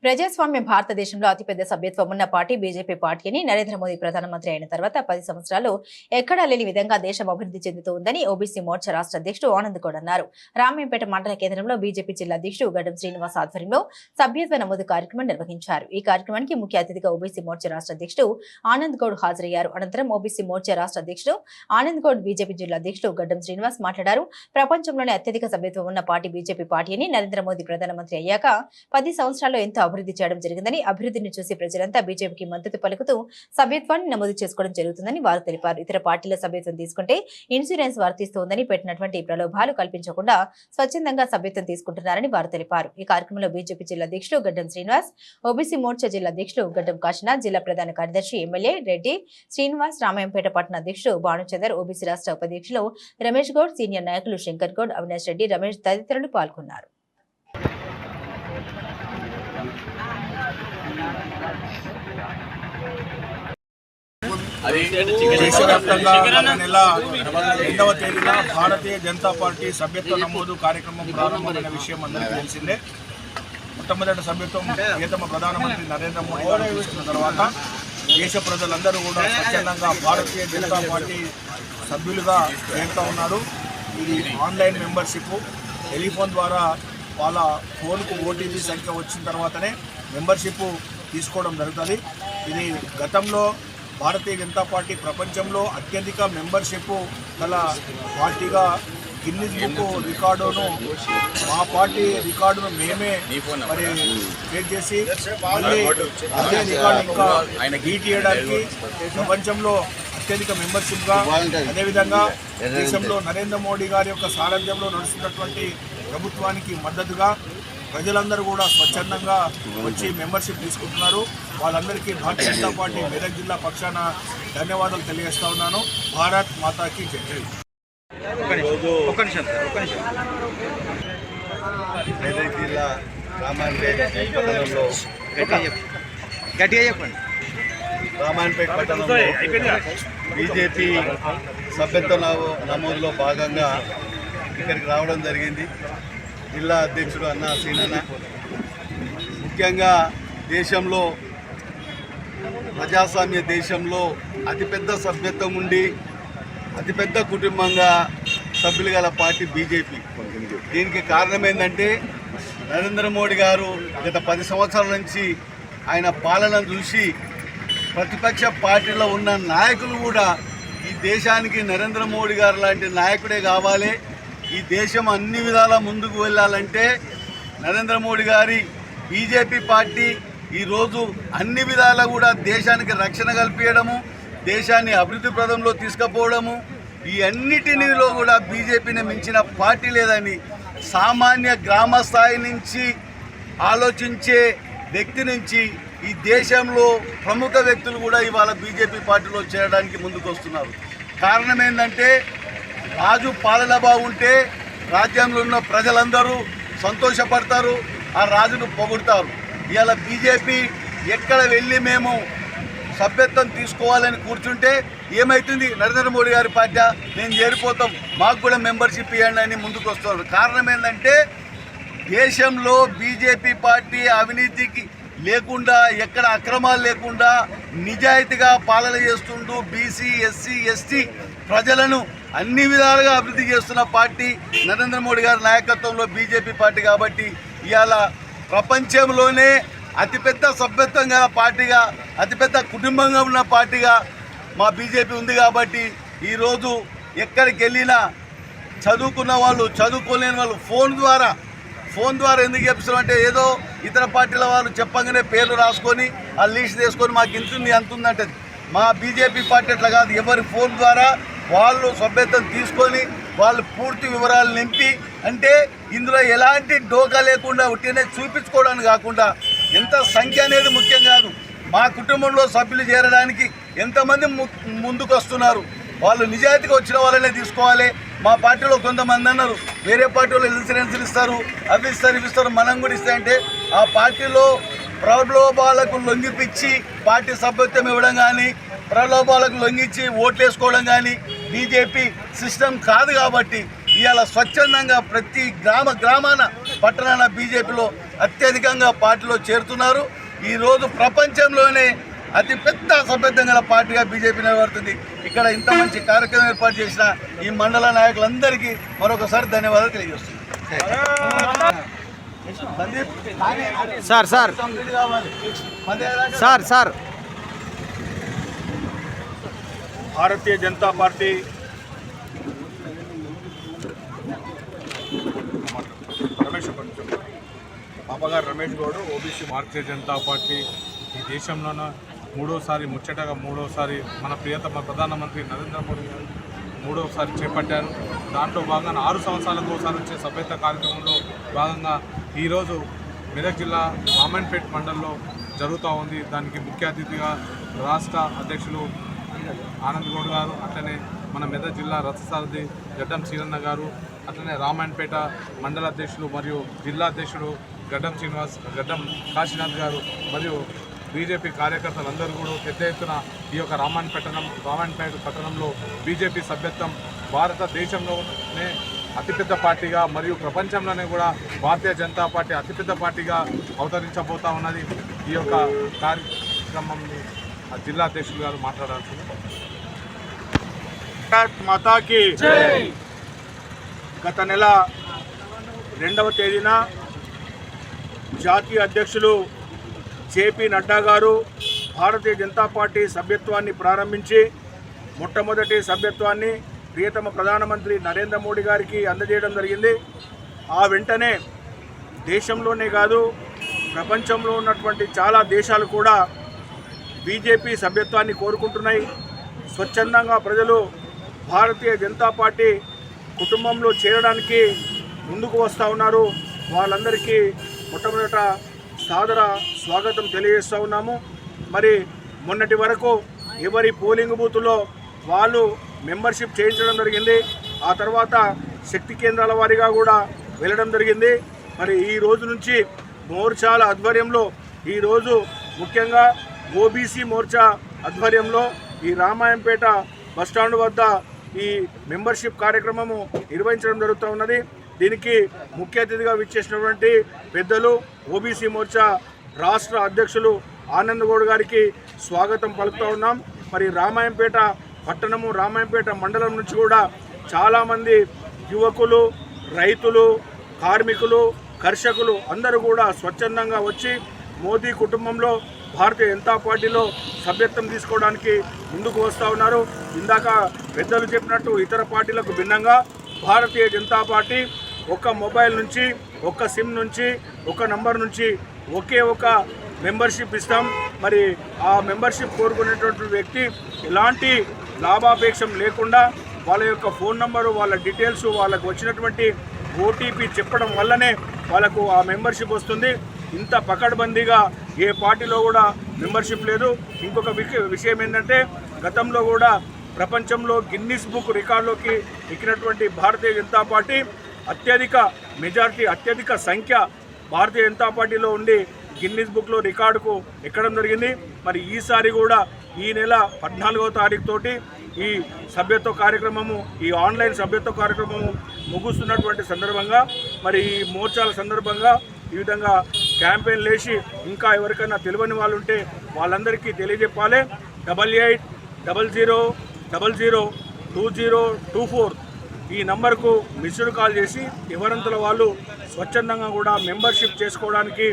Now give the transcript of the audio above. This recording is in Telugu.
ప్రజాస్వామ్య భారతదేశంలో అతిపెద్ద సభ్యత్వం ఉన్న పార్టీ బీజేపీ పార్టీ అని నరేంద్ర మోదీ ప్రధానమంత్రి అయిన తర్వాత 10 సంవత్సరాలు ఎక్కడా లేని విధంగా దేశం అభివృద్ధి చెందుతూ ఉందని ఓబీసీ మోర్చా రాష్ట్ర అధ్యక్షుడు ఆనంద్ గౌడ్ అన్నారు. రామేంపేట మండల కేంద్రంలో బీజేపీ జిల్లా అధ్యక్షుడు గడ్డం శ్రీనివాస్ ఆధ్వర్యంలో సభ్యత్వ నమోదు కార్యక్రమం నిర్వహించారు. ఈ కార్యక్రమానికి ముఖ్య అతిథిగా ఓబీసీ మోర్చా రాష్ట్ర అధ్యక్షుడు ఆనంద్ గౌడ్ హాజరయ్యారు. అనంతరం ఓబీసీ మోర్చా రాష్ట్ర అధ్యక్షుడు ఆనంద్ గౌడ్ బీజేపీ జిల్లా అధ్యక్షుడు గడ్డం శ్రీనివాస్ మాట్లాడారు. ప్రపంచంలోనే అత్యధిక సభ్యత్వం ఉన్న పార్టీ బీజేపీ పార్టీ అని నరేంద్ర మోదీ ప్రధానమంత్రి అయ్యాక 10 సంవత్సరాల్లో ఎంతో అభివృద్ధి చేయడం జరిగిందని, అభివృద్ధిని చూసి ప్రజలంతా బీజేపీకి మద్దతు పలుకుతూ సభ్యత్వాన్ని నమోదు చేసుకోవడం జరుగుతుందని వారు తెలిపారు. ఇతర పార్టీల సభ్యత్వం తీసుకుంటే ఇన్సూరెన్స్ వర్తిస్తోందని పెట్టినటువంటి ప్రలోభాలు కల్పించకుండా స్వచ్ఛందంగా సభ్యత్వం తీసుకుంటున్నారని వారు తెలిపారు. ఈ కార్యక్రమంలో బీజేపీ జిల్లా అధ్యక్షుడు గడ్డం శ్రీనివాస్, ఓబీసీ మోర్చా జిల్లా అధ్యక్షుడు గడ్డం కాశీనాథ్, జిల్లా ప్రధాన కార్యదర్శి ఎమ్మెల్యే రెడ్డి శ్రీనివాస్, రామాయంపేట పట్టణ అధ్యక్షుడు భానుచందర్, ఓబీసీ రాష్ట్ర ఉపాధ్యక్షులు రమేష్ గౌడ్, సీనియర్ నాయకులు శంకర్ గౌడ్, అవినాష్ రెడ్డి, రమేష్ తదితరులు పాల్గొన్నారు. దేశవ్యాప్తంగా నెల 2వ తేదీన భారతీయ జనతా పార్టీ సభ్యత్వ నమోదు కార్యక్రమం ప్రారంభమైన విషయం అందరికీ తెలిసిందే. మొట్టమొదటి సభ్యత్వం ప్రియతమ ప్రధానమంత్రి నరేంద్ర మోడీ గారు తీసుకున్న తర్వాత దేశ ప్రజలందరూ కూడా స్వచ్ఛందంగా భారతీయ జనతా పార్టీ సభ్యులుగా చేరుతూ ఉన్నారు. ఇది ఆన్లైన్ మెంబర్షిప్, టెలిఫోన్ ద్వారా వాళ్ళ ఫోన్కు ఓటీపీ సంఖ్య వచ్చిన తర్వాతనే మెంబర్షిప్ తీసుకోవడం జరుగుతుంది. ఇది గతంలో భారతీయ జనతా పార్టీ ప్రపంచంలో అత్యధిక మెంబర్షిప్ గల పార్టీగా గిన్నిస్ బుక్ రికార్డును, మా పార్టీ రికార్డును మేమే మరి క్రియేట్ చేసి మళ్ళీ అదే రికార్డు ఇంకా బీట్ చేయడానికి ప్రపంచంలో అత్యధిక మెంబర్షిప్గా, అదేవిధంగా దేశంలో నరేంద్ర మోడీ గారి యొక్క సారథ్యంలో నడుస్తున్నటువంటి ప్రభుత్వానికి మద్దతుగా ప్రజలందరూ కూడా స్వచ్ఛందంగా వచ్చి మెంబర్షిప్ తీసుకుంటున్నారు. వాళ్ళందరికీ భారతీయ జనతా పార్టీ మెదక్ జిల్లా పక్షాన ధన్యవాదాలు తెలియజేస్తా ఉన్నాను. భారత్ మాతాకి జై. మెదక్ జిల్లా రామాయంపేట పట్టణంలో రామాయంపేట పట్టణంలో బీజేపీ సభ్యత్వ నమోదులో భాగంగా ఇక్కడికి రావడం జరిగింది. జిల్లా అధ్యక్షుడు అన్న సీనన్న ముఖ్యంగా దేశంలో ప్రజాస్వామ్య దేశంలో అతిపెద్ద సభ్యత్వం ఉండి అతిపెద్ద కుటుంబంగా సభ్యులు గల పార్టీ బీజేపీ. దీనికి కారణం ఏంటంటే నరేంద్ర మోడీ గారు గత 10 సంవత్సరాల నుంచి ఆయన పాలన చూసి ప్రతిపక్ష పార్టీలో ఉన్న నాయకులు కూడా ఈ దేశానికి నరేంద్ర మోడీ గారు లాంటి నాయకుడే కావాలి, ఈ దేశం అన్ని విధాలా ముందుకు వెళ్ళాలంటే నరేంద్ర మోడీ గారి బీజేపీ పార్టీ ఈరోజు అన్ని విధాలా కూడా దేశానికి రక్షణ కల్పించడము, దేశాన్ని అభివృద్ధి ప్రదంలో తీసుకుపోవడము, ఈ అన్నిటిలో కూడా బీజేపీని మించిన పార్టీ లేదని సామాన్య గ్రామ స్థాయి నుంచి ఆలోచించే వ్యక్తి నుంచి ఈ దేశంలో ప్రముఖ వ్యక్తులు కూడా ఇవాళ బీజేపీ పార్టీలో చేరడానికి ముందుకు వస్తున్నారు. కారణం ఏంటంటే రాజు పాలన బాగుంటే రాజ్యంలో ఉన్న ప్రజలందరూ సంతోషపడతారు, ఆ రాజును పొగుడతారు. ఇవాళ బీజేపీ ఎక్కడ వెళ్ళి మేము సభ్యత్వం తీసుకోవాలని కూర్చుంటే ఏమవుతుంది, నరేంద్ర మోడీ గారి పార్టీ మేము చేరిపోతాం, మాకు కూడా మెంబర్షిప్ ఇవ్వండి అని ముందుకు వస్తున్నారు. కారణం ఏంటంటే దేశంలో బీజేపీ పార్టీ అవినీతికి లేకుండా, ఎక్కడ అక్రమాలు లేకుండా నిజాయితీగా పాలన చేస్తుంటూ బీసీ, ఎస్సీ, ఎస్టీ ప్రజలను అన్ని విధాలుగా అభివృద్ధి చేస్తున్న పార్టీ నరేంద్ర మోడీ గారి నాయకత్వంలో బీజేపీ పార్టీ. కాబట్టి ఇవాళ ప్రపంచంలోనే అతిపెద్ద సభ్యత్వం గల పార్టీగా, అతిపెద్ద కుటుంబంగా ఉన్న పార్టీగా మా బీజేపీ ఉంది. కాబట్టి ఈరోజు ఎక్కడికి వెళ్ళినా చదువుకున్న వాళ్ళు, చదువుకోలేని వాళ్ళు ఫోన్ ద్వారా ఎందుకు చెప్తున్నారంటే ఏదో ఇతర పార్టీల వాళ్ళు చెప్పగానే పేర్లు రాసుకొని ఆ లీస్ట్ తీసుకొని మాకు ఇంతుంది అంతుందంటే, మా బీజేపీ పార్టీ అట్లా కాదు. ఎవరి ఫోన్ ద్వారా వాళ్ళు సభ్యత్వం తీసుకొని వాళ్ళు పూర్తి వివరాలు నింపి, అంటే ఇందులో ఎలాంటి డోకా లేకుండా ఉట్టినే చూపించుకోవడానికి కాకుండా ఎంత సంఖ్య అనేది ముఖ్యం కాదు, మా కుటుంబంలో సభ్యులు చేరడానికి ఎంతమంది ముందుకు వస్తున్నారు, వాళ్ళు నిజాయితీగా వచ్చిన వాళ్ళనే తీసుకోవాలి. మా పార్టీలో కొంతమంది అన్నారు వేరే పార్టీలో ఇన్సూరెన్స్లు ఇస్తారు, అవి ఇస్తారు, ఇవి ఇస్తారు, మనం కూడా ఇస్తాయంటే ఆ పార్టీలో ప్రలోభాలకు లొంగిపించి పార్టీ సభ్యత్వం ఇవ్వడం కానీ, ప్రలోభాలకు లొంగించి ఓట్లు వేసుకోవడం కానీ బీజేపీ సిస్టమ్ కాదు. కాబట్టి ఇవాళ స్వచ్ఛందంగా ప్రతి గ్రామాన పట్టణాన బీజేపీలో అత్యధికంగా పార్టీలో చేరుతున్నారు. ఈరోజు ప్రపంచంలోనే అతిపెద్ద సభ్యత్వం గల పార్టీగా బీజేపీ నిలబడుతుంది. ఇక్కడ ఇంత మంచి కార్యక్రమం ఏర్పాటు చేసిన ఈ మండల నాయకులందరికీ మరొకసారి ధన్యవాదాలు తెలియజేస్తున్నాను. Sir Bharatiya Janata party పాపగారు Ramesh Goud OBC. Bharatiya Janata party ఈ దేశంలోనే మూడోసారి మన ప్రియతమ ప్రధానమంత్రి నరేంద్ర మోడీ గారు మూడోసారి చేపట్టారు. దాంట్లో భాగంగా 6 సంవత్సరాలకు ఒకసారి వచ్చే సభ్యత కార్యక్రమంలో భాగంగా ఈరోజు మెదక్ జిల్లా రామన్పేట్ మండలంలో జరుగుతూ ఉంది. దానికి ముఖ్య అతిథిగా రాష్ట్ర అధ్యక్షులు ఆనంద్ గౌడ్ గారు, అట్లనే మన మెదక్ జిల్లా రథసారథి గడ్డం శ్రీరన్న గారు, అట్లనే రామాయణపేట మండల అధ్యక్షులు మరియు జిల్లా అధ్యక్షుడు గడ్డం కాశీనాథ్ గారు మరియు బీజేపీ కార్యకర్తలందరూ కూడా పెద్ద ఎత్తున ఈ యొక్క రామాయణపేట పట్టణంలో బీజేపీ సభ్యత్వం భారతదేశంలోనే అతిపెద్ద పార్టీగా మరియు ప్రపంచంలోనే కూడా భారతీయ జనతా పార్టీ అతిపెద్ద పార్టీగా అవతరించబోతా ఉన్నది. ఈ యొక్క కార్యక్రమంలో జిల్లా అధ్యక్షులు గారు మాట్లాడాల్సింది. మాతాకి గత నెల 2వ తేదీన జాతీయ అధ్యక్షులు జేపీ నడ్డా గారు భారతీయ జనతా పార్టీ సభ్యత్వాన్ని ప్రారంభించి మొట్టమొదటి సభ్యత్వాన్ని ప్రియతమ ప్రధానమంత్రి నరేంద్ర మోడీ గారికి అందజేయడం జరిగింది. ఆ వెంటనే దేశంలోనే కాదు ప్రపంచంలో ఉన్నటువంటి చాలా దేశాలు కూడా బీజేపీ సభ్యత్వాన్ని కోరుకుంటున్నాయి. స్వచ్ఛందంగా ప్రజలు భారతీయ జనతా పార్టీ కుటుంబంలో చేరడానికి ముందుకు వస్తూ ఉన్నారు. వాళ్ళందరికీ మొట్టమొదట సాదర స్వాగతం తెలియజేస్తూ ఉన్నాము. మరి మొన్నటి వరకు ఎవరి పోలింగ్ బూత్లో వాళ్ళు మెంబర్షిప్ చేయించడం జరిగింది. ఆ తర్వాత శక్తి కేంద్రాల వారీగా కూడా వెళ్ళడం జరిగింది. మరి ఈ రోజు నుంచి మోర్చాల ఆధ్వర్యంలో ఈరోజు ముఖ్యంగా ఓబీసీ మోర్చా ఆధ్వర్యంలో ఈ రామాయంపేట బస్టాండ్ వద్ద ఈ మెంబర్షిప్ కార్యక్రమము నిర్వహించడం జరుగుతూ ఉన్నది. దీనికి ముఖ్య అతిథిగా విచ్చేసినటువంటి పెద్దలు ఓబీసీ మోర్చా రాష్ట్ర అధ్యక్షులు ఆనంద్ గౌడ్ గారికి స్వాగతం పలుకుతూ ఉన్నాం. మరి రామాయంపేట పట్టణము రామాయంపేట మండలం నుంచి కూడా చాలామంది యువకులు, రైతులు, కార్మికులు, కర్షకులు అందరూ కూడా స్వచ్ఛందంగా వచ్చి మోదీ కుటుంబంలో భారతీయ జనతా పార్టీలో సభ్యత్వం తీసుకోవడానికి ముందుకు వస్తూ ఉన్నారు. ఇందాక పెద్దలు చెప్పినట్టు ఇతర పార్టీలకు భిన్నంగా భారతీయ జనతా పార్టీ ఒక మొబైల్ నుంచి, ఒక సిమ్ నుంచి, ఒక నంబర్ నుంచి ఒకే ఒక మెంబర్షిప్ ఇస్తాం. మరి ఆ మెంబర్షిప్ కోరుకునేటువంటి వ్యక్తి ఎలాంటి లాభాపేక్షం లేకుండా వాళ్ళ యొక్క ఫోన్ నంబరు, వాళ్ళ డీటెయిల్స్, వాళ్ళకు వచ్చినటువంటి ఓటీపీ చెప్పడం వల్లనే వాళ్ళకు ఆ మెంబర్షిప్ వస్తుంది. ఇంత పకడ్బందీగా ఏ పార్టీలో కూడా మెంబర్షిప్ లేదు. ఇంకొక విషయం ఏంటంటే గతంలో కూడా ప్రపంచంలో Guinness book రికార్డులోకి ఎక్కినటువంటి Bharatiya Janata party అత్యధిక సంఖ్య భారతీయ జనతా పార్టీలో ఉండి గిన్నిస్ బుక్లో రికార్డుకు ఎక్కడం జరిగింది. మరి ఈసారి కూడా ఈ నెల 14వ తారీఖు తోటి ఈ సభ్యత్వ కార్యక్రమము, ఈ ఆన్లైన్ సభ్యత్వ కార్యక్రమము ముగుస్తున్నటువంటి సందర్భంగా మరి ఈ మోర్చాల సందర్భంగా ఈ విధంగా క్యాంపెయిన్ లేచి ఇంకా ఎవరికైనా తెలియని వాళ్ళు ఉంటే వాళ్ళందరికీ తెలియజెప్పాలి. 8800002024 ఈ నంబర్కు మిస్డ్ కాల్ చేసి ఎవరంతలో వాళ్ళు స్వచ్ఛందంగా కూడా మెంబర్షిప్ చేసుకోవడానికి